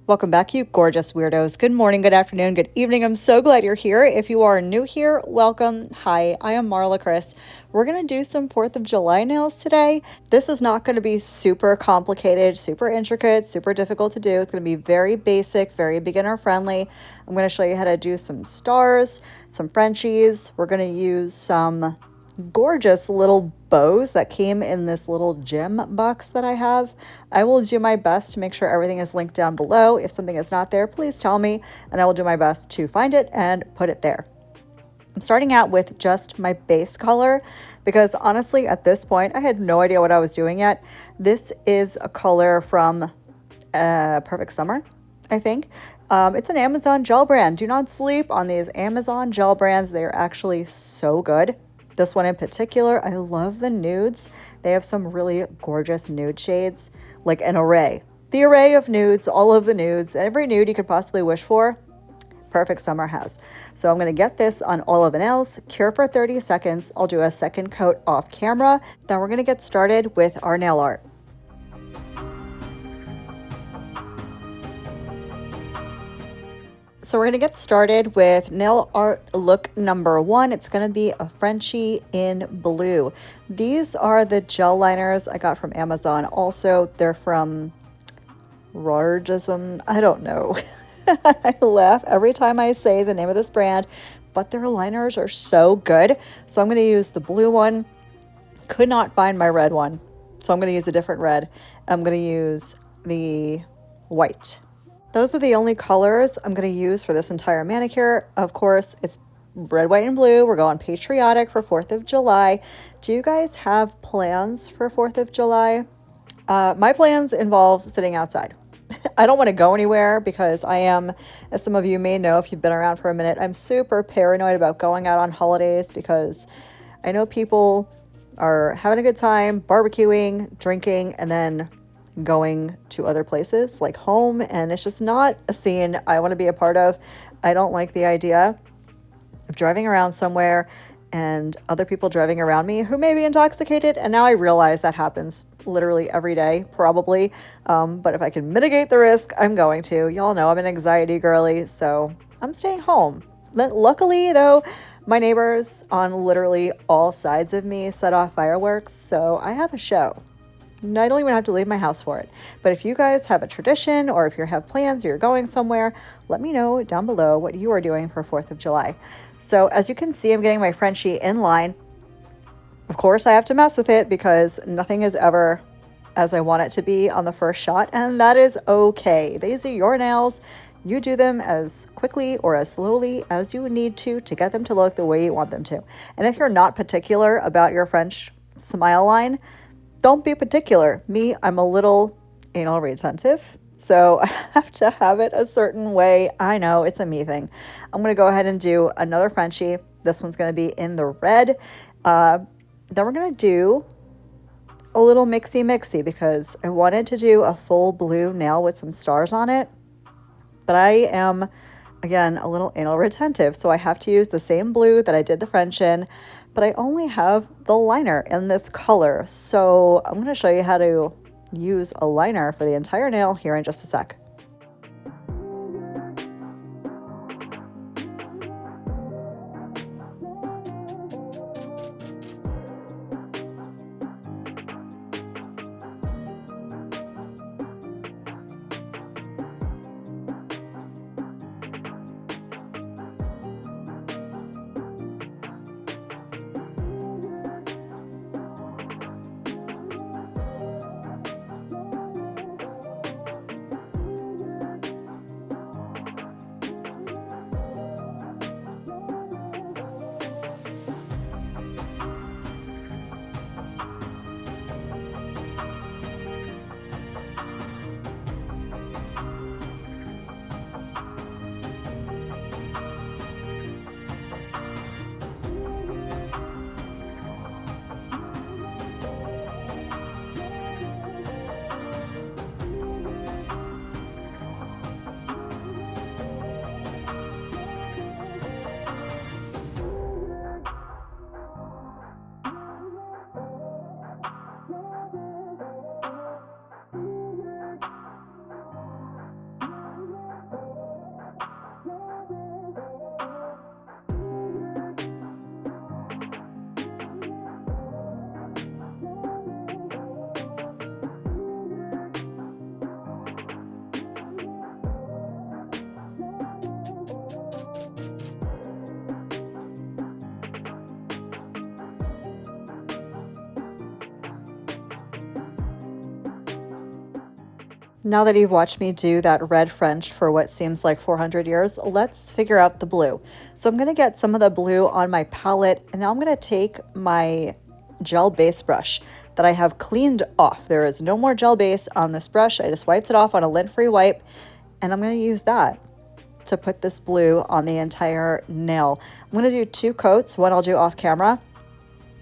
Welcome back, you gorgeous weirdos. Good morning, good afternoon, good evening. I'm so glad you're here. If you are new here, welcome. Hi, I am Marla Chris. We're going to do some 4th of July nails today. This is not going to be super complicated, super intricate, super difficult to do. It's going to be very basic, very beginner friendly. I'm going to show you how to do some stars, some Frenchies. We're going to use some gorgeous little bows that came in this little gem box that I have. I will do my best to make sure everything is linked down below. If something is not there, please tell me and I will do my best to find it and put it there. I'm starting out with just my base color because honestly at this point I had no idea what I was doing yet. This is a color from Perfect Summer, I think. It's an Amazon gel brand. Do not sleep on these Amazon gel brands. They are actually so good. This one in particular, I love the nudes. They have some really gorgeous nude shades, like an array. The array of nudes, all of the nudes, every nude you could possibly wish for, Perfect Summer has. So I'm going to get this on all of the nails, cure for 30 seconds. I'll do a second coat off camera. Then we're going to get started with our nail art. So we're going to get started with nail art look number 1. It's going to be a Frenchie in blue. These are the gel liners I got from Amazon. Also, they're from Rargism. I don't know. I laugh every time I say the name of this brand, but their liners are so good. So I'm going to use the blue one. Could not find my red one, so I'm going to use a different red. I'm going to use the white. Those are the only colors I'm going to use for this entire manicure. Of course, it's red, white, and blue. We're going patriotic for 4th of July. Do you guys have plans for 4th of July? My plans involve sitting outside. I don't want to go anywhere because I am, as some of you may know if you've been around for a minute, I'm super paranoid about going out on holidays because I know people are having a good time, barbecuing, drinking, and then going to other places like home, and it's just not a scene I want to be a part of. I don't like the idea of driving around somewhere and other people driving around me who may be intoxicated, and now I realize that happens literally every day, probably. But if I can mitigate the risk, I'm going to. Y'all know I'm an anxiety girly, so I'm staying home. Luckily, though, my neighbors on literally all sides of me set off fireworks, so I have a show. I don't even have to leave my house for it. But if you guys have a tradition or if you have plans or you're going somewhere, let me know down below what you are doing for 4th of July. So as you can see, I'm getting my Frenchie in line. Of course, I have to mess with it because nothing is ever as I want it to be on the first shot, and that is okay. These are your nails. You do them as quickly or as slowly as you need to get them to look the way you want them to. And if you're not particular about your French smile line, don't be particular. Me, I'm a little anal retentive, so I have to have it a certain way. I know, it's a me thing. I'm going to go ahead and do another Frenchie. This one's going to be in the red. Then we're going to do a little mixy because I wanted to do a full blue nail with some stars on it, but I am, again, a little anal retentive, so I have to use the same blue that I did the French in, but I only have the liner in this color. So I'm going to show you how to use a liner for the entire nail here in just a sec. Now that you've watched me do that red French for what seems like 400 years, let's figure out the blue. So I'm going to get some of the blue on my palette, and now I'm going to take my gel base brush that I have cleaned off. There is no more gel base on this brush. I just wiped it off on a lint-free wipe, and I'm going to use that to put this blue on the entire nail. I'm going to do 2 coats. One I'll do off camera.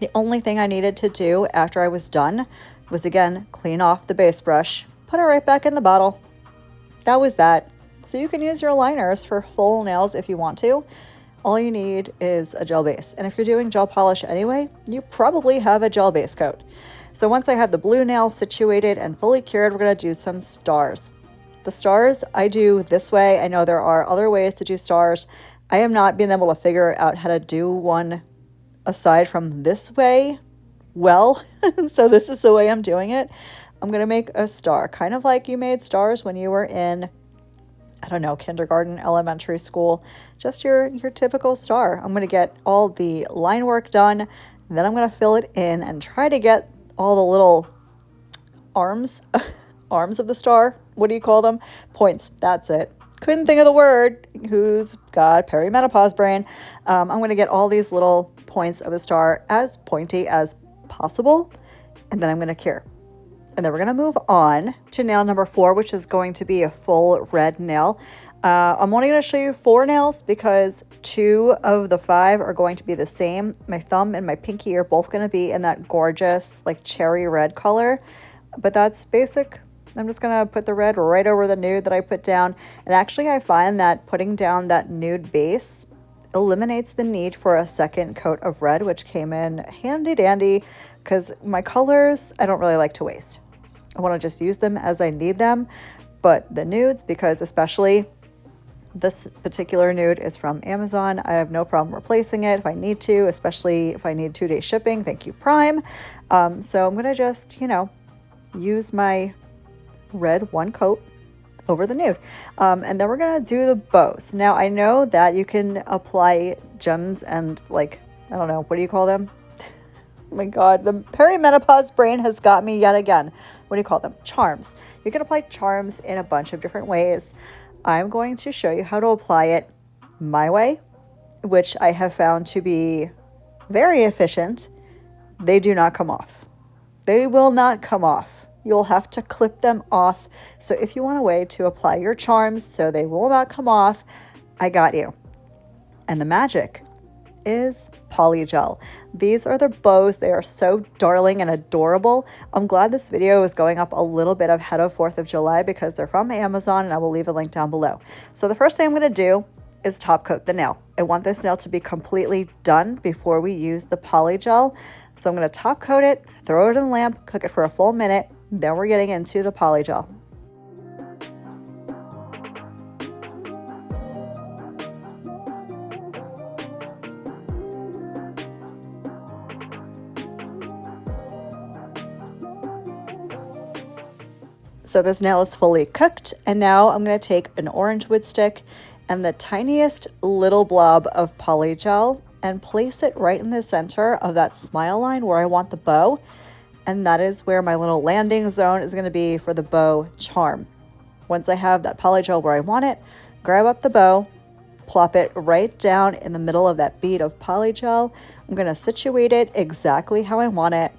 The only thing I needed to do after I was done was, again, clean off the base brush, put it right back in the bottle. That was that. So you can use your liners for full nails if you want to. All you need is a gel base. And if you're doing gel polish anyway, you probably have a gel base coat. So once I have the blue nail situated and fully cured, we're going to do some stars. The stars I do this way. I know there are other ways to do stars. I have not been able to figure out how to do one aside from this way well. So this is the way I'm doing it. I'm going to make a star, kind of like you made stars when you were in, I don't know, kindergarten, elementary school, just your typical star. I'm going to get all the line work done, then I'm going to fill it in and try to get all the little arms of the star. What do you call them? Points. That's it. Couldn't think of the word. Who's got perimenopause brain? I'm going to get all these little points of the star as pointy as possible, and then I'm going to cure. And then we're going to move on to nail number 4, which is going to be a full red nail. I'm only going to show you 4 nails because 2 of the 5 are going to be the same. My thumb and my pinky are both going to be in that gorgeous like cherry red color, but that's basic. I'm just going to put the red right over the nude that I put down. And actually I find that putting down that nude base eliminates the need for a second coat of red, which came in handy dandy because my colors I don't really like to waste. I want to just use them as I need them. But the nudes, because especially this particular nude is from Amazon, I have no problem replacing it if I need to, especially if I need 2-day shipping. Thank you, Prime. So I'm going to just, use my red 1 coat over the nude. And then we're going to do the bows. Now, I know that you can apply gems and I don't know, what do you call them? Oh my God, the perimenopause brain has got me yet again. What do you call them? Charms. You can apply charms in a bunch of different ways. I'm going to show you how to apply it my way, which I have found to be very efficient. They do not come off. They will not come off. You'll have to clip them off. So if you want a way to apply your charms so they will not come off, I got you. And the magic is polygel. These are the bows. They are so darling and adorable. I'm glad this video is going up a little bit ahead of 4th of July because they're from Amazon, and I will leave a link down below. So the first thing I'm going to do is top coat the nail. I want this nail to be completely done before we use the polygel. So I'm going to top coat it, throw it in the lamp, cook it for a full minute. Then we're getting into the polygel. So this nail is fully cooked, and now I'm going to take an orange wood stick and the tiniest little blob of polygel and place it right in the center of that smile line where I want the bow. And that is where my little landing zone is going to be for the bow charm. Once I have that polygel where I want it, grab up the bow, plop it right down in the middle of that bead of polygel. I'm going to situate it exactly how I want it.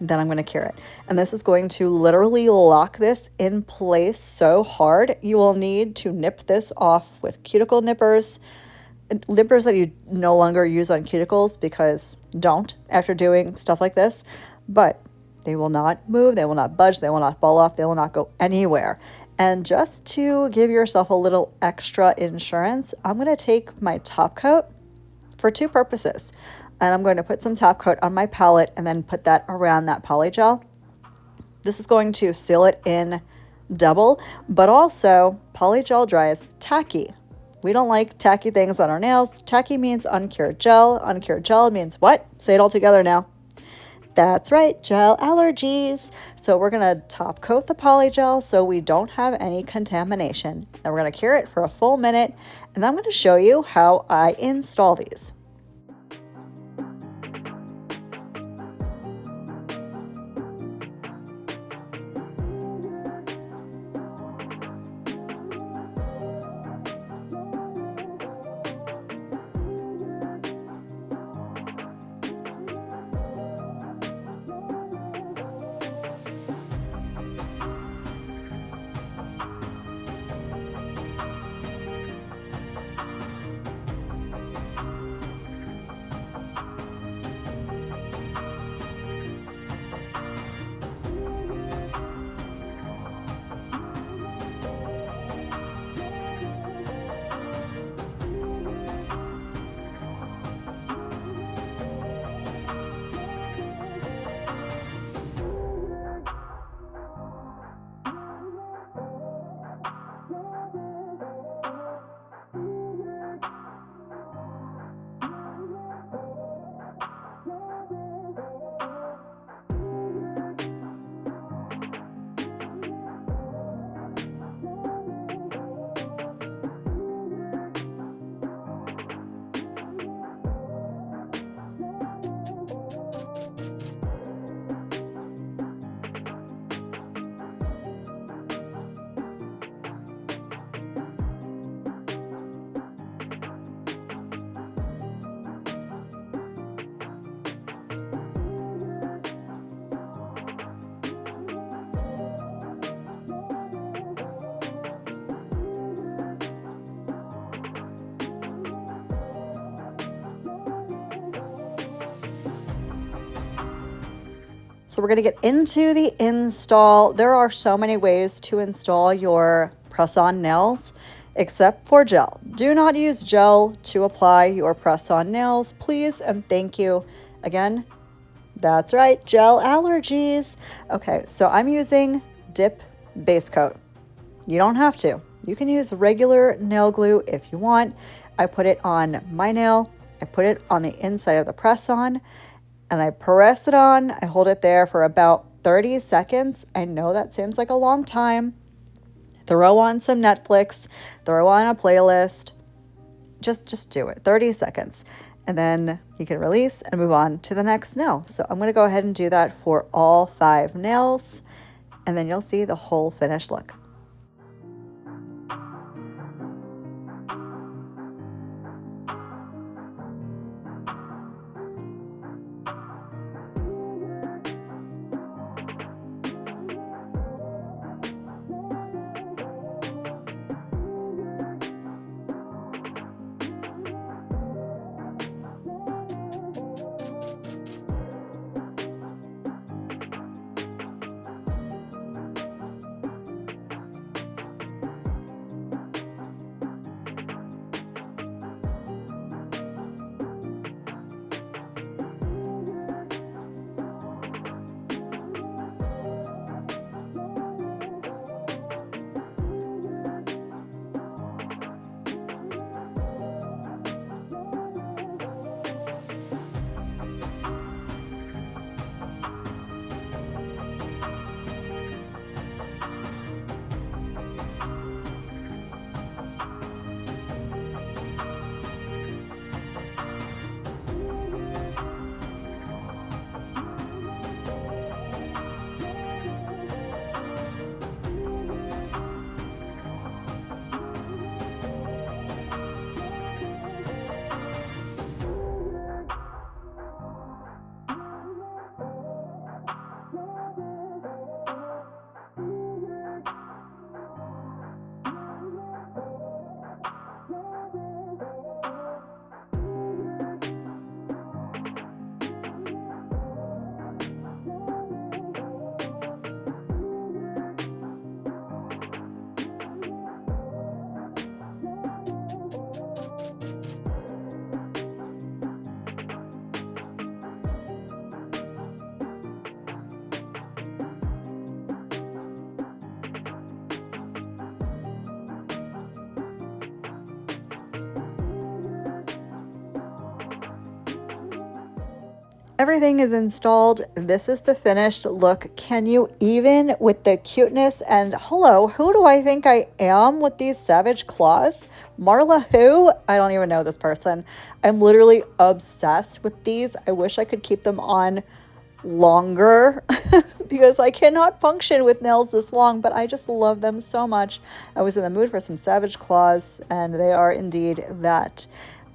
Then I'm going to cure it. And this is going to literally lock this in place so hard. You will need to nip this off with cuticle nippers. Nippers that you no longer use on cuticles, because don't after doing stuff like this. But they will not move, they will not budge, they will not fall off, they will not go anywhere. And just to give yourself a little extra insurance, I'm going to take my top coat for 2 purposes. And I'm going to put some top coat on my palette and then put that around that polygel. This is going to seal it in double, but also polygel dries tacky. We don't like tacky things on our nails. Tacky means uncured gel. Uncured gel means what? Say it all together now. That's right, gel allergies. So we're going to top coat the polygel so we don't have any contamination. Then we're going to cure it for a full minute, and then I'm going to show you how I install these. So we're going to get into the install. There are so many ways to install your press-on nails, except for gel. Do not use gel to apply your press-on nails, please and thank you. Again, that's right, gel allergies. Okay, so I'm using Dip Base Coat. You don't have to. You can use regular nail glue if you want. I put it on my nail. I put it on the inside of the press-on, and I press it on. I hold it there for about 30 seconds. I know that seems like a long time. Throw on some Netflix, throw on a playlist. Just do it, 30 seconds. And then you can release and move on to the next nail. So I'm gonna go ahead and do that for all 5 nails, and then you'll see the whole finished look. Everything is installed. This is the finished look. Can you even with the cuteness? And hello, who do I think I am with these savage claws? Marla who? I don't even know this person. I'm literally obsessed with these. I wish I could keep them on longer because I cannot function with nails this long, but I just love them so much. I was in the mood for some savage claws, and they are indeed that.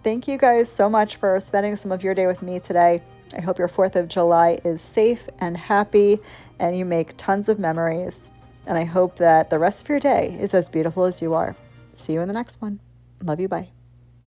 Thank you guys so much for spending some of your day with me today. I hope your 4th of July is safe and happy and you make tons of memories. And I hope that the rest of your day is as beautiful as you are. See you in the next one. Love you. Bye.